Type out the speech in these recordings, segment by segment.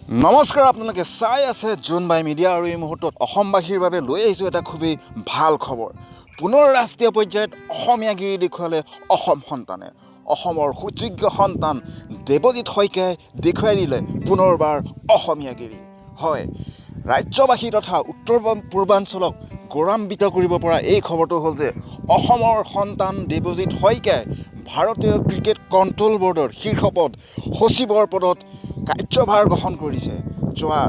নমস্কাৰ, আপোনালোকে চাই আছে জোনবাই মিডিয়া আৰু এই মুহূৰ্তত অসমবাসীৰ বাবে লৈ আহিছোঁ এটা খুবেই ভাল খবৰ। পুনৰ ৰাষ্ট্ৰীয় পৰ্যায়ত অসমীয়াগিৰি দেখুৱালে অসম সন্তানে। অসমৰ সুযোগ্য সন্তান দেৱজিৎ শইকীয়াই দেখুৱাই দিলে পুনৰবাৰ অসমীয়াগিৰি। হয়, ৰাজ্যবাসী তথা উত্তৰ পূৰ্বাঞ্চলক গৌৰৱান্বিত কৰিব পৰা এই খবৰটো হ'ল যে অসমৰ সন্তান দেৱজিৎ শইকীয়াই ভাৰতীয় ক্ৰিকেট কণ্ট্ৰল বৰ্ডৰ শীৰ্ষ পদ সচিবৰ পদত কাৰ্যভাৰ গ্ৰহণ কৰিছে। যোৱা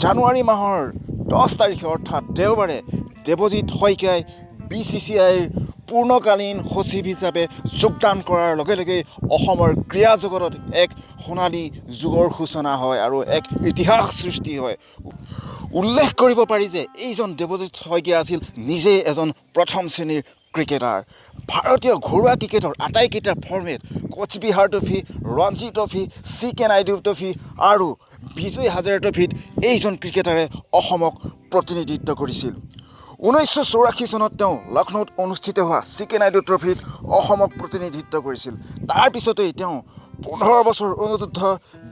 জানুৱাৰী মাহৰ 10 তাৰিখে অৰ্থাৎ দেওবাৰে দেৱজিৎ শইকীয়াই BCCIৰ পূৰ্ণকালীন সচিব হিচাপে যোগদান কৰাৰ লগে লগে অসমৰ ক্ৰীড়া জগতত এক সোণালী যুগৰ সূচনা হয় আৰু এক ইতিহাস সৃষ্টি হয়। উল্লেখ কৰিব পাৰি যে এইজন দেৱজিৎ শইকীয়া আছিল নিজেই এজন প্ৰথম শ্ৰেণীৰ ক্ৰিকেটাৰ। ভাৰতীয় ঘৰুৱা ক্ৰিকেটৰ আটাইকেইটা format Cooch Behar trophy, Ranji trophy, CK Naidu trophy আৰু বিজয় হাজাৰে ট্ৰফিত এইজন ক্ৰিকেটাৰে অসমক প্ৰতিনিধিত্ব কৰিছিল। 1984 চনত তেওঁ লক্ষ্ণৌত অনুষ্ঠিত হোৱা CK নাইডু ট্ৰফিত অসমক প্ৰতিনিধিত্ব কৰিছিল। তাৰ পিছতেই তেওঁ 15 বছৰ অনুৰ্ধ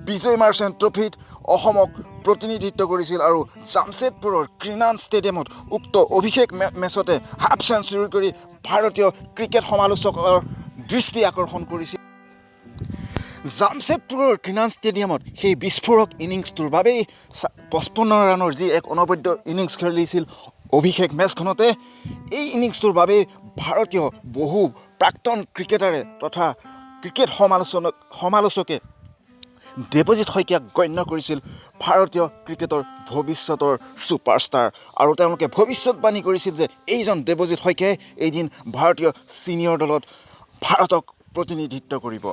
বিজয় মাৰ্চেণ্ট ট্ৰফিত অসমক প্ৰতিনিধিত্ব কৰিছিল আৰু জামছেদপুৰৰ ক্ৰীড়া ষ্টেডিয়ামত উক্ত অভিষেক মেচতে হাফ চেঞ্চুৰী কৰি ভাৰতীয় ক্ৰিকেট সমালোচকৰ দৃষ্টি আকৰ্ষণ কৰিছিল। জামছেদপুৰৰ ক্ৰীড়া ষ্টেডিয়ামত সেই বিস্ফোৰক ইনিংছটোৰ বাবেই 55 ৰানৰ যি এক অনবদ্য ইনিংছ খেলিছিল অভিষেক মেচখনতে, এই ইনিংছটোৰ বাবেই ভাৰতীয় বহু প্ৰাক্তন ক্ৰিকেটাৰে তথা ক্ৰিকেট সমালোচকে দেৱজিৎ শইকীয়াক গণ্য কৰিছিল ভাৰতীয় ক্ৰিকেটৰ ভৱিষ্যতৰ ছুপাৰষ্টাৰ আৰু তেওঁলোকে ভৱিষ্যতবাণী কৰিছিল যে এইজন দেৱজিৎ শইকীয়াই এদিন ভাৰতীয় ছিনিয়ৰ দলত ভাৰতক প্ৰতিনিধিত্ব কৰিব।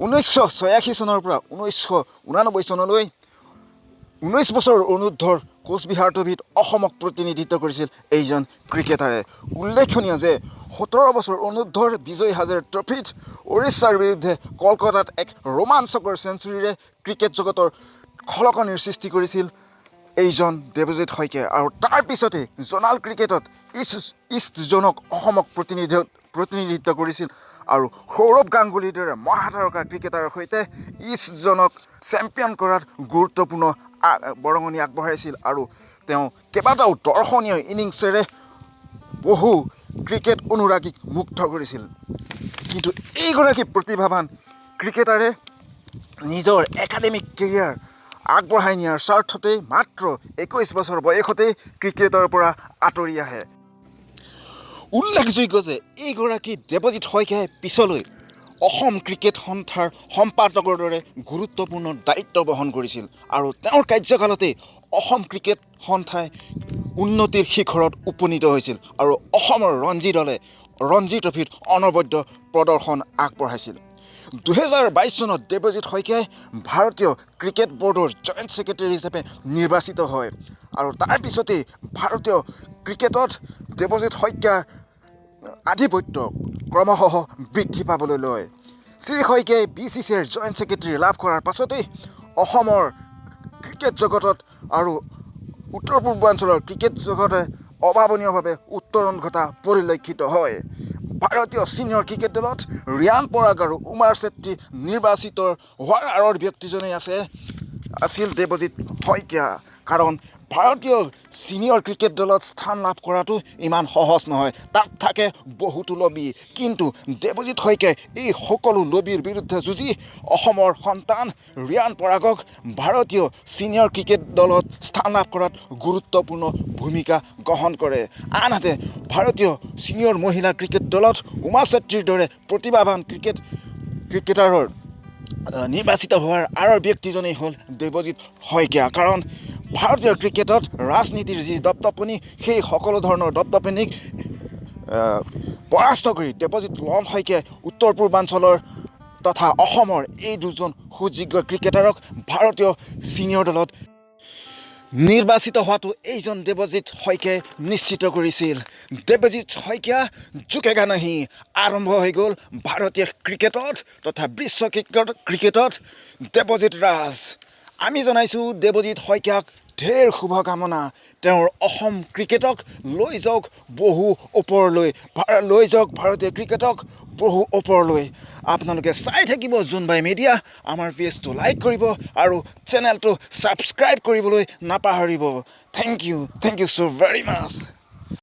1986 চনৰ পৰা 1989 চনলৈ 19 বছৰ অনুৰ্ধৰ কোচবিহাৰ ট্ৰফিত অসমক প্ৰতিনিধিত্ব কৰিছিল এইজন ক্ৰিকেটাৰে। উল্লেখনীয় যে 17 বছৰ অনুৰ্ধৰ বিজয় হাজাৰে ট্ৰফিত উৰিষ্যাৰ বিৰুদ্ধে কলকাতাত এক ৰোমাঞ্চকৰ চেঞ্চুৰীৰে ক্ৰিকেট জগতৰ খলকনিৰ সৃষ্টি কৰিছিল এইজন দেৱজিৎ শইকীয়াই আৰু তাৰ পিছতে জোনাল ক্ৰিকেটত ইষ্ট জোনক অসমক প্ৰতিনিধিত্ব কৰিছিল আৰু সৌৰভ গাংগুলীৰ দৰে মহাতাৰকা ক্ৰিকেটাৰৰ সৈতে ইষ্ট জোনক চেম্পিয়ন কৰাত গুৰুত্বপূৰ্ণ বৰঙণি আগবঢ়াইছিল আৰু তেওঁ কেইবাটাও দৰ্শনীয় ইনিংছেৰে বহু ক্ৰিকেট অনুৰাগীক মুগ্ধ কৰিছিল। কিন্তু এইগৰাকী প্ৰতিভাৱান ক্ৰিকেটাৰে নিজৰ একাডেমিক কেৰিয়াৰ আগবঢ়াই নিয়াৰ স্বাৰ্থতেই মাত্ৰ 21 বছৰ বয়সতেই ক্ৰিকেটৰ পৰা আঁতৰি আহে। উল্লেখযোগ্য যে এইগৰাকী দেৱজিৎ শইকীয়াই পিছলৈ অসম ক্ৰিকেট সন্থাৰ সম্পাদকৰ দৰে গুৰুত্বপূৰ্ণ দায়িত্ব বহন কৰিছিল আৰু তেওঁৰ কাৰ্যকালতেই অসম ক্ৰিকেট সন্থাই উন্নতিৰ শিখৰত উপনীত হৈছিল আৰু অসমৰ ৰঞ্জী দলে ৰঞ্জী ট্ৰফিত অনবদ্য প্ৰদৰ্শন আগবঢ়াইছিল। 2022 চনত দেৱজিৎ শইকীয়াই ভাৰতীয় ক্ৰিকেট বৰ্ডৰ জইণ্ট ছেক্ৰেটাৰী হিচাপে নিৰ্বাচিত হয় আৰু তাৰ পিছতেই ভাৰতীয় ক্ৰিকেটত দেৱজিৎ শইকীয়াৰ আধিপত্য ক্ৰমশঃ বৃদ্ধি পাবলৈ লয়। শ্ৰী শইকীয়াই BCCIৰ জইণ্ট ছেক্ৰেটাৰী লাভ কৰাৰ পাছতেই অসমৰ ক্ৰিকেট জগতত আৰু উত্তৰ পূৰ্বাঞ্চলৰ ক্ৰিকেট জগতে অভাৱনীয়ভাৱে উত্তৰণ ঘটা পৰিলক্ষিত হয়। ভাৰতীয় ছিনিয়ৰ ক্ৰিকেট দলত ৰিয়ান পৰাগ আৰু উমাৰ চেত্ৰী নিৰ্বাচিত হোৱাৰ আঁৰৰ ব্যক্তিজনেই আছিল দেৱজিৎ শইকীয়া। কাৰণ ভাৰতীয় ছিনিয়ৰ ক্ৰিকেট দলত স্থান লাভ কৰাটো ইমান সহজ নহয়, তাত থাকে বহুতো লবি। কিন্তু দেৱজিৎ শইকীয়াই এই সকলো লবিৰ বিৰুদ্ধে যুঁজি অসমৰ সন্তান ৰিয়ান পৰাগক ভাৰতীয় ছিনিয়ৰ ক্ৰিকেট দলত স্থান লাভ কৰাত গুৰুত্বপূৰ্ণ ভূমিকা গ্ৰহণ কৰে। আনহাতে ভাৰতীয় ছিনিয়ৰ মহিলা ক্ৰিকেট দলত উমা চেত্ৰীৰ দৰে প্ৰতিভাৱান ক্ৰিকেটাৰৰ নিৰ্বাচিত হোৱাৰ আঁৰৰ ব্যক্তিজনেই হ'ল দেৱজিৎ শইকীয়া। কাৰণ ভাৰতীয় ক্ৰিকেটত ৰাজনীতিৰ যি দপদপনি, সেই সকলো ধৰণৰ দপদপনিক পৰাস্ত কৰি দেৱজিৎ শইকীয়াই উত্তৰ পূৰ্বাঞ্চলৰ তথা অসমৰ এই দুজন সুযোগ্য ক্ৰিকেটাৰক ভাৰতীয় ছিনিয়ৰ দলত নিৰ্বাচিত হোৱাটো এইজন দেৱজিৎ শইকীয়াই নিশ্চিত কৰিছিল। দেৱজিৎ শইকীয়া জুকেগা নাহি আৰম্ভ হৈ গ'ল ভাৰতীয় ক্ৰিকেটত তথা বিশ্ব ক্ৰিকেটত দেৱজিৎ ৰাজ। আমি জনাইছোঁ দেৱজিৎ শইকীয়াক ঢেৰ শুভকামনা তেওঁৰ অসম ক্ৰিকেটক লৈ যাওক বহু ওপৰলৈ লৈ যাওক ভাৰতীয় ক্ৰিকেটক বহু ওপৰলৈ আপোনালোকে চাই থাকিব জোনবাই মিডিয়া আমাৰ পেজটো লাইক কৰিব আৰু চেনেলটো ছাবস্ক্ৰাইব কৰিবলৈ নাপাহৰিব thank you so' very much